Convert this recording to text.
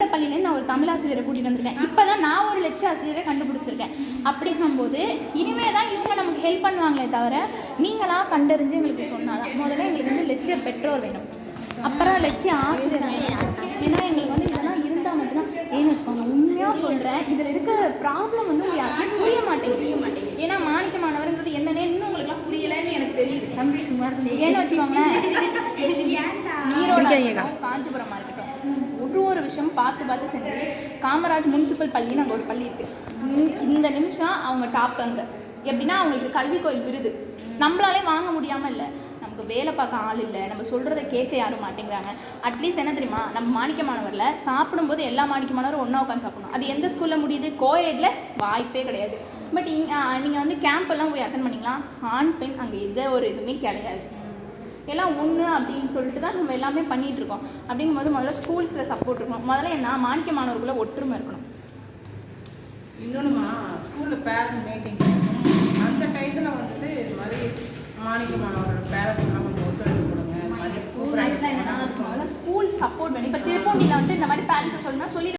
வேற பள்ளியிலேருந்து நான் ஒரு தமிழ் ஆசிரியரை கூட்டிகிட்டு வந்திருக்கேன். இப்போ தான் நான் ஒரு லட்ச ஆசிரியரை கண்டுபிடிச்சிருக்கேன். அப்படிங்கும்போது இனிமேல் தான் இவங்க நமக்கு ஹெல்ப் பண்ணுவாங்களே தவிர நீங்களாக கண்டறிஞ்சு எங்களுக்கு சொன்னாதான். முதல்ல எங்களுக்கு வந்து லட்சிய பெற்றோர் வேணும், அப்புறம் லட்சிய ஆசிரியர். ஏன்னா எங்களுக்கு வந்து இதெல்லாம் இருந்தால் மட்டும்தான் ஏன்னு வச்சுக்கோங்க. உண்மையாக சொல்கிறேன், இதில் இருக்க ப்ராப்ளம் வந்து யாருக்கும் புரிய மாட்டேங்குது. ஏன்னா மாணிக்க மாணவர்ன்றது என்னன்னே இன்னும் உங்களுக்குலாம் புரியலைன்னு எனக்கு தெரியுது. ஏன்னு வச்சுக்கோங்களேன், ஈரோடு காஞ்சிபுரமாக இருக்கட்டும், ஒரு விஷயம் பார்த்து செஞ்சது. காமராஜ் முனிசிபல் பள்ளின்னு அங்கே ஒரு பள்ளி இருக்குது. இந்த நிமிஷம் அவங்க டாப் அங்கே எப்படின்னா அவங்களுக்கு கல்வி கோயில் விருது. நம்மளாலே வாங்க முடியாமல் இல்லை, நமக்கு வேலை பார்க்க ஆள் இல்லை, நம்ம சொல்கிறத கேட்க யாரும் மாட்டேங்கிறாங்க. அட்லீஸ்ட் என்ன தெரியுமா, நம்ம மாணிக்க மாணவரில் சாப்பிடும்போது எல்லா மாணிக்க மாணவரும் ஒன்றா உட்காந்து சாப்பிடணும். அது எந்த ஸ்கூலில் முடியுது? கோஎடில் வாய்ப்பே கிடையாது. பட் நீங்கள் வந்து கேம்பெல்லாம் போய் அட்டன் பண்ணிங்களா, ஆண் பெண் அங்கே எந்த ஒரு இதுவுமே கிடையாது, எல்லாம் ஒன்று அப்படின்னு சொல்லிட்டு தான் நம்ம எல்லாமே பண்ணிகிட்ருக்கோம். அப்படிங்கும்போது முதல்ல ஸ்கூல்ஸில் சப்போர்ட் இருக்கணும். முதல்ல என்ன மாணிக்க மாணவர்களை ஒற்றுமை இருக்கணும். இன்னொன்றுமா, ஸ்கூலில் பேரண்ட் மீட்டிங் அந்த டைத்தில் வந்துட்டு இது மாதிரி மாணிக்க மாணவரோட பேரண்ட் நமக்கு ஒத்துழைப்பு கொடுங்க. ஸ்கூல் ஆக்சுவலாக என்னன்னா ஸ்கூல் சப்போர்ட் வேணும். இப்போ திருப்பூண்டியில் வந்துட்டு இந்த மாதிரி பேரண்ட்ஸ் சொல்லணும்னா சொல்லி